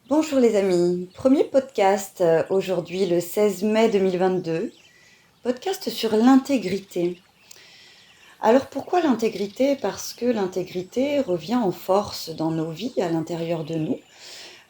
Bonjour les amis, premier podcast aujourd'hui le 16 mai 2022, podcast sur l'intégrité. Alors pourquoi l'intégrité? Parce que l'intégrité revient en force dans nos vies, à l'intérieur de nous,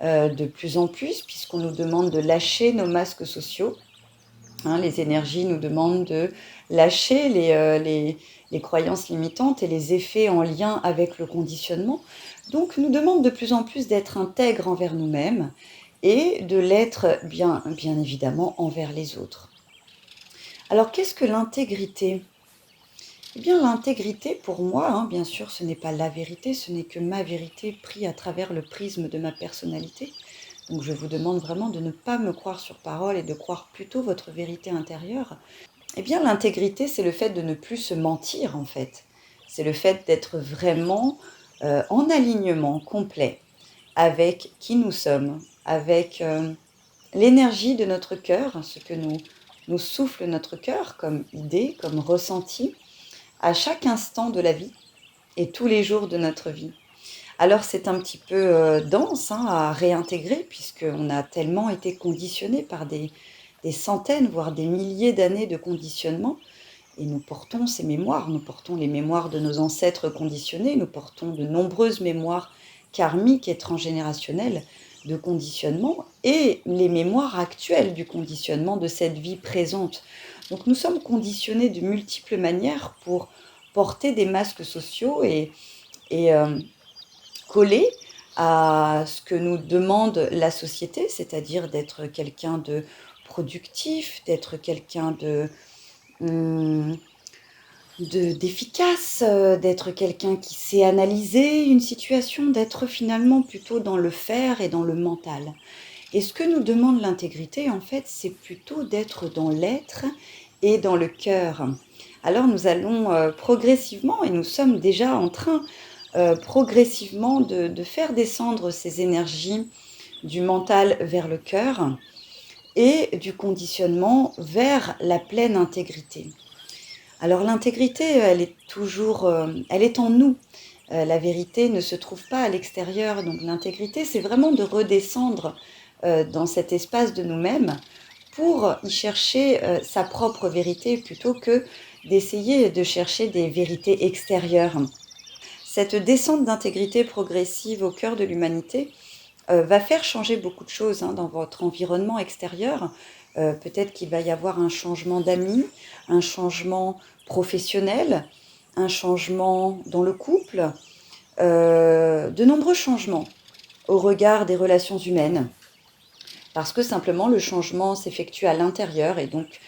de plus en plus, puisqu'on nous demande de lâcher nos masques sociaux. Les énergies nous demandent de lâcher les croyances limitantes et les effets en lien avec le conditionnement. Donc nous demandent de plus en plus d'être intègres envers nous-mêmes et de l'être bien évidemment envers les autres. Alors qu'est-ce que l'intégrité? Eh bien l'intégrité pour moi, bien sûr ce n'est pas la vérité, ce n'est que ma vérité prise à travers le prisme de ma personnalité. Donc je vous demande vraiment de ne pas me croire sur parole et de croire plutôt votre vérité intérieure. Eh bien l'intégrité, c'est le fait de ne plus se mentir en fait. C'est le fait d'être vraiment en alignement complet avec qui nous sommes, avec l'énergie de notre cœur, ce que nous souffle notre cœur comme idée, comme ressenti, à chaque instant de la vie et tous les jours de notre vie. Alors c'est un petit peu dense à réintégrer, puisqu'on a tellement été conditionné par des centaines, voire des milliers d'années de conditionnement, et nous portons ces mémoires, nous portons les mémoires de nos ancêtres conditionnés, nous portons de nombreuses mémoires karmiques et transgénérationnelles de conditionnement, et les mémoires actuelles du conditionnement de cette vie présente. Donc nous sommes conditionnés de multiples manières pour porter des masques sociaux et coller à ce que nous demande la société, c'est-à-dire d'être quelqu'un de productif, d'être quelqu'un d'efficace, d'être quelqu'un qui sait analyser une situation, d'être finalement plutôt dans le faire et dans le mental. Et ce que nous demande l'intégrité, en fait, c'est plutôt d'être dans l'être et dans le cœur. Alors nous allons progressivement, et nous sommes déjà en train progressivement de faire descendre ces énergies du mental vers le cœur et du conditionnement vers la pleine intégrité. Alors l'intégrité, elle est toujours, elle est en nous. La vérité ne se trouve pas à l'extérieur. Donc l'intégrité, c'est vraiment de redescendre dans cet espace de nous-mêmes pour y chercher sa propre vérité plutôt que d'essayer de chercher des vérités extérieures. Cette descente d'intégrité progressive au cœur de l'humanité va faire changer beaucoup de choses dans votre environnement extérieur. Peut-être qu'il va y avoir un changement d'amis, un changement professionnel, un changement dans le couple, de nombreux changements au regard des relations humaines. Parce que simplement le changement s'effectue à l'intérieur et donc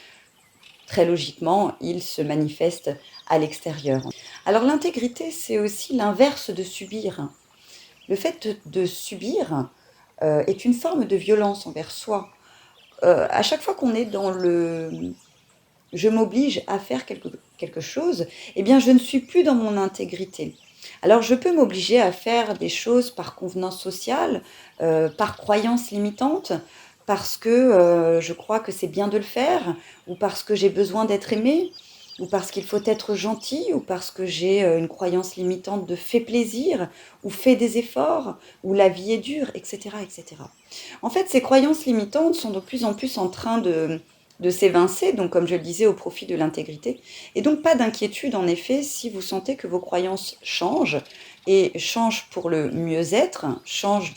très logiquement il se manifeste à l'extérieur. Alors l'intégrité, c'est aussi l'inverse de subir. Le fait de subir est une forme de violence envers soi. À chaque fois qu'on est dans le je m'oblige à faire quelque chose, eh bien je ne suis plus dans mon intégrité. Alors je peux m'obliger à faire des choses par convenance sociale, par croyance limitante, parce que je crois que c'est bien de le faire, ou parce que j'ai besoin d'être aimée, ou parce qu'il faut être gentil, ou parce que j'ai une croyance limitante de fais plaisir, ou fais des efforts, ou la vie est dure, etc., etc. En fait, ces croyances limitantes sont de plus en plus en train de s'évincer, donc comme je le disais, au profit de l'intégrité. Et donc pas d'inquiétude en effet si vous sentez que vos croyances changent, et changent pour le mieux-être, changent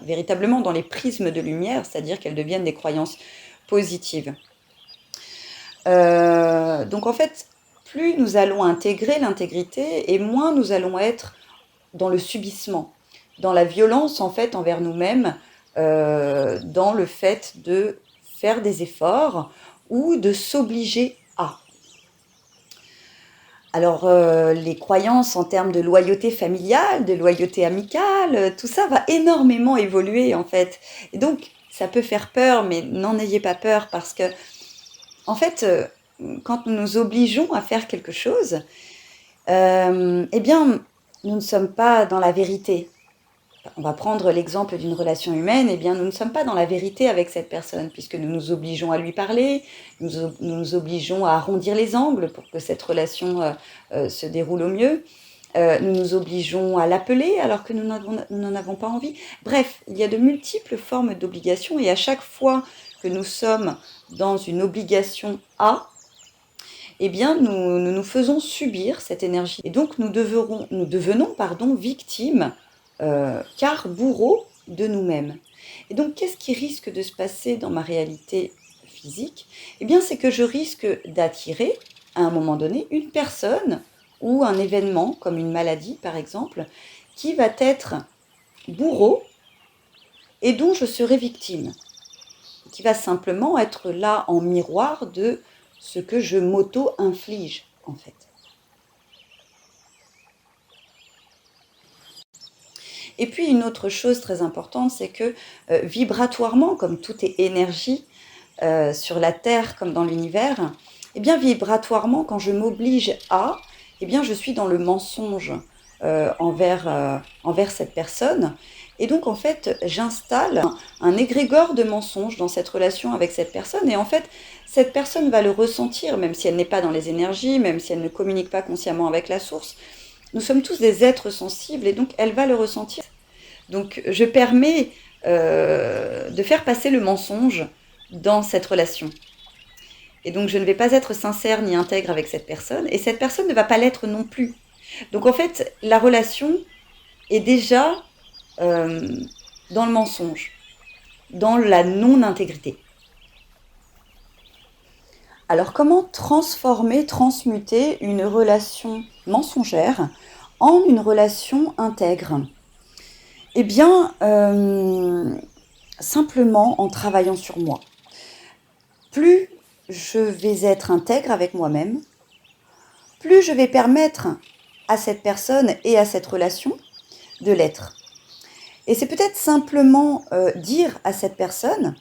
véritablement dans les prismes de lumière, c'est-à-dire qu'elles deviennent des croyances positives. Donc en fait, plus nous allons intégrer l'intégrité et moins nous allons être dans le subissement, dans la violence en fait envers nous-mêmes, dans le fait de faire des efforts ou de s'obliger à. Alors les croyances en termes de loyauté familiale, de loyauté amicale, tout ça va énormément évoluer en fait. Et donc ça peut faire peur, mais n'en ayez pas peur parce que en fait, quand nous nous obligeons à faire quelque chose, eh bien, nous ne sommes pas dans la vérité. On va prendre l'exemple d'une relation humaine, eh bien, nous ne sommes pas dans la vérité avec cette personne, puisque nous nous obligeons à lui parler, nous nous obligeons à arrondir les angles pour que cette relation se déroule au mieux. nous nous obligeons à l'appeler alors que nous n'en avons pas envie. Bref, il y a de multiples formes d'obligation et à chaque fois que nous sommes dans une obligation à, eh bien, nous faisons subir cette énergie. Et donc, nous devenons victimes, car bourreaux de nous-mêmes. Et donc, qu'est-ce qui risque de se passer dans ma réalité physique? Eh bien, c'est que je risque d'attirer, à un moment donné, une personne ou un événement, comme une maladie par exemple, qui va être bourreau et dont je serai victime, qui va simplement être là en miroir de ce que je m'auto-inflige en fait. Et puis une autre chose très importante, c'est que vibratoirement, comme tout est énergie, sur la Terre comme dans l'univers, eh bien vibratoirement, quand je m'oblige à, eh bien je suis dans le mensonge envers cette personne. Et donc en fait, j'installe un égrégore de mensonges dans cette relation avec cette personne. Et en fait, cette personne va le ressentir, même si elle n'est pas dans les énergies, même si elle ne communique pas consciemment avec la source. Nous sommes tous des êtres sensibles et donc elle va le ressentir. Donc je permets de faire passer le mensonge dans cette relation. Et donc je ne vais pas être sincère ni intègre avec cette personne, et cette personne ne va pas l'être non plus. Donc en fait, la relation est déjà dans le mensonge, dans la non-intégrité. Alors comment transmuter une relation mensongère en une relation intègre? Eh bien, simplement en travaillant sur moi. Plus je vais être intègre avec moi-même, plus je vais permettre à cette personne et à cette relation de l'être. Et c'est peut-être simplement dire à cette personne,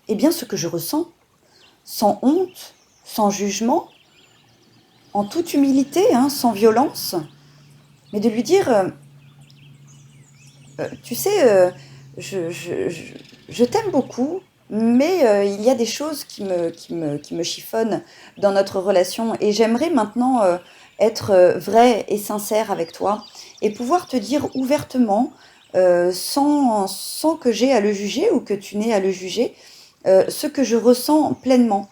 eh bien, ce que je ressens, sans honte, sans jugement, en toute humilité, sans violence, mais de lui dire, tu sais, je t'aime beaucoup, mais il y a des choses qui me chiffonnent dans notre relation et j'aimerais maintenant être vraie et sincère avec toi et pouvoir te dire ouvertement, sans que j'aie à le juger ou que tu n'aies à le juger, ce que je ressens pleinement.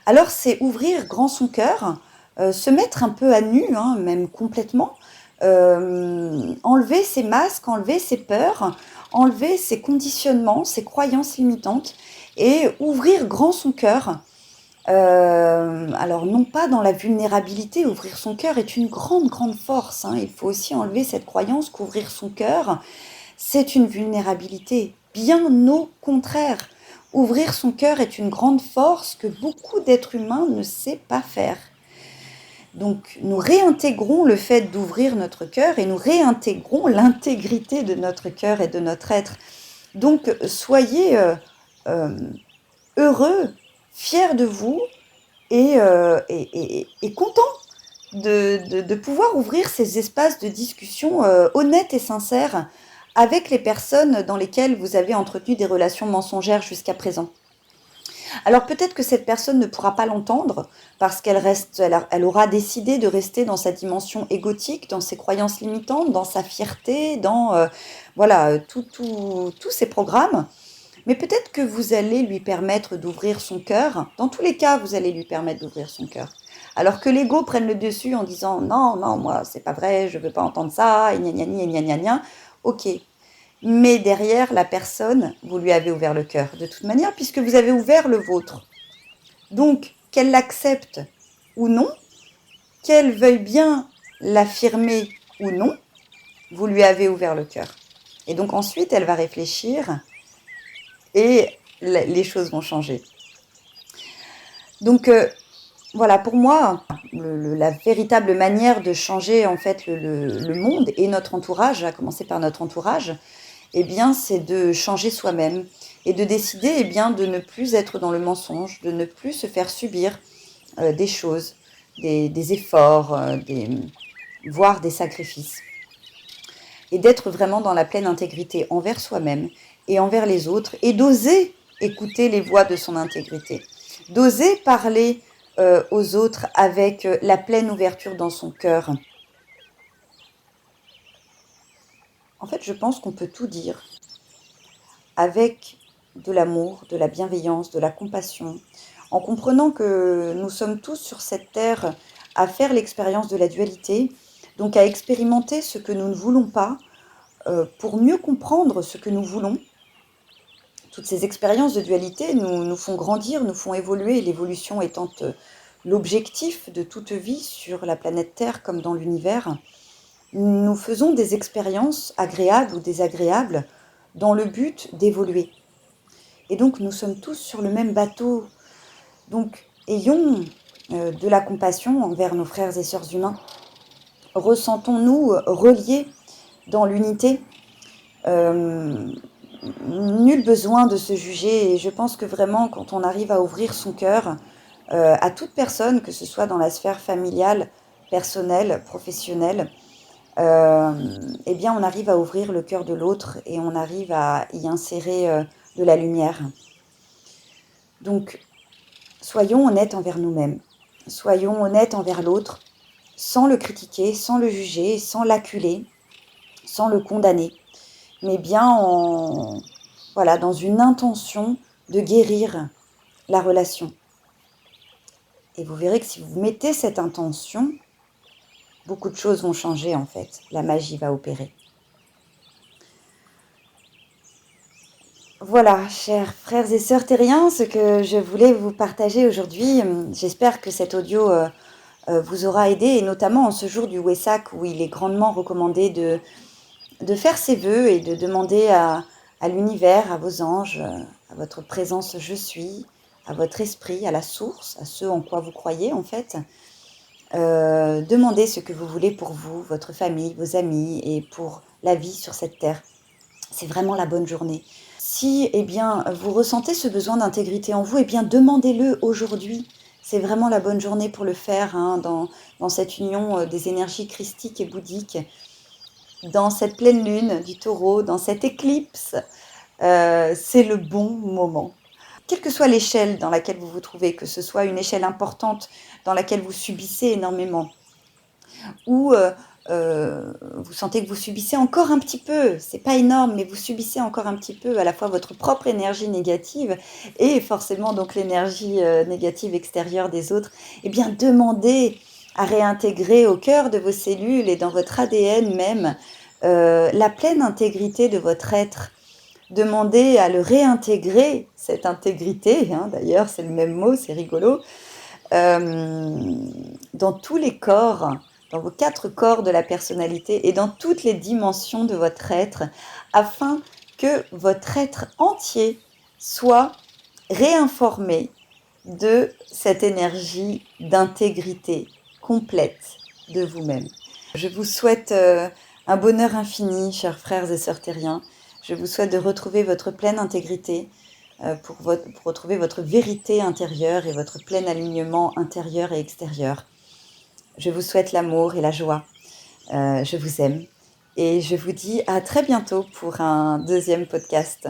Alors c'est ouvrir grand son cœur, se mettre un peu à nu, même complètement, enlever ses masques, enlever ses peurs, enlever ses conditionnements, ses croyances limitantes et ouvrir grand son cœur. Alors non pas dans la vulnérabilité, ouvrir son cœur est une grande, grande force. Il faut aussi enlever cette croyance qu'ouvrir son cœur, c'est une vulnérabilité. Bien au contraire, ouvrir son cœur est une grande force que beaucoup d'êtres humains ne savent pas faire. Donc nous réintégrons le fait d'ouvrir notre cœur et nous réintégrons l'intégrité de notre cœur et de notre être. Donc soyez heureux, fiers de vous et contents de pouvoir ouvrir ces espaces de discussion honnêtes et sincères avec les personnes dans lesquelles vous avez entretenu des relations mensongères jusqu'à présent. Alors peut-être que cette personne ne pourra pas l'entendre parce elle aura décidé de rester dans sa dimension égotique, dans ses croyances limitantes, dans sa fierté, dans tous ces programmes. Mais peut-être que vous allez lui permettre d'ouvrir son cœur. Dans tous les cas, vous allez lui permettre d'ouvrir son cœur. Alors que l'ego prenne le dessus en disant non, moi c'est pas vrai, je veux pas entendre ça, et gna gna gna gna gna gna. Ok. Mais derrière la personne, vous lui avez ouvert le cœur de toute manière puisque vous avez ouvert le vôtre. Donc, qu'elle l'accepte ou non, qu'elle veuille bien l'affirmer ou non, vous lui avez ouvert le cœur. Et donc ensuite, elle va réfléchir et les choses vont changer. Donc, voilà, pour moi, la véritable manière de changer en fait le monde et notre entourage, à commencer par notre entourage, eh bien, c'est de changer soi-même et de décider eh bien, de ne plus être dans le mensonge, de ne plus se faire subir des choses, des efforts, voire des sacrifices. Et d'être vraiment dans la pleine intégrité envers soi-même et envers les autres et d'oser écouter les voix de son intégrité, d'oser parler aux autres avec la pleine ouverture dans son cœur En fait, je pense qu'on peut tout dire avec de l'amour, de la bienveillance, de la compassion, en comprenant que nous sommes tous sur cette terre à faire l'expérience de la dualité, donc à expérimenter ce que nous ne voulons pas, pour mieux comprendre ce que nous voulons. Toutes ces expériences de dualité nous font grandir, nous font évoluer, l'évolution étant l'objectif de toute vie sur la planète Terre comme dans l'univers. Nous faisons des expériences agréables ou désagréables dans le but d'évoluer. Et donc nous sommes tous sur le même bateau. Donc ayons de la compassion envers nos frères et sœurs humains. Ressentons-nous reliés dans l'unité. Nul besoin de se juger, et je pense que vraiment quand on arrive à ouvrir son cœur à toute personne, que ce soit dans la sphère familiale, personnelle, professionnelle, eh bien on arrive à ouvrir le cœur de l'autre et on arrive à y insérer de la lumière. Donc soyons honnêtes envers nous-mêmes, soyons honnêtes envers l'autre, sans le critiquer, sans le juger, sans l'acculer, sans le condamner, mais bien dans une intention de guérir la relation. Et vous verrez que si vous mettez cette intention, beaucoup de choses vont changer en fait. La magie va opérer. Voilà, chers frères et sœurs terriens, ce que je voulais vous partager aujourd'hui. J'espère que cet audio vous aura aidé, et notamment en ce jour du Wesak où il est grandement recommandé de faire ses vœux et de demander à l'univers, à vos anges, à votre présence je suis, à votre esprit, à la source, à ce en quoi vous croyez en fait. Demandez ce que vous voulez pour vous, votre famille, vos amis et pour la vie sur cette terre. C'est vraiment la bonne journée. Si vous ressentez ce besoin d'intégrité en vous, demandez-le aujourd'hui. C'est vraiment la bonne journée pour le faire dans cette union des énergies christiques et bouddhiques, dans cette pleine lune du taureau, dans cette éclipse. C'est le bon moment. Quelle que soit l'échelle dans laquelle vous vous trouvez, que ce soit une échelle importante dans laquelle vous subissez énormément, ou vous sentez que vous subissez encore un petit peu, c'est pas énorme, mais vous subissez encore un petit peu à la fois votre propre énergie négative et forcément donc l'énergie négative extérieure des autres, demandez à réintégrer au cœur de vos cellules et dans votre ADN même la pleine intégrité de votre être. Demandez à le réintégrer, cette intégrité, d'ailleurs c'est le même mot, c'est rigolo, dans tous les corps, dans vos 4 corps de la personnalité et dans toutes les dimensions de votre être, afin que votre être entier soit réinformé de cette énergie d'intégrité complète de vous-même. Je vous souhaite un bonheur infini, chers frères et sœurs terriens. Je vous souhaite de retrouver votre pleine intégrité, pour retrouver votre vérité intérieure et votre plein alignement intérieur et extérieur. Je vous souhaite l'amour et la joie. Je vous aime et je vous dis à très bientôt pour un deuxième podcast.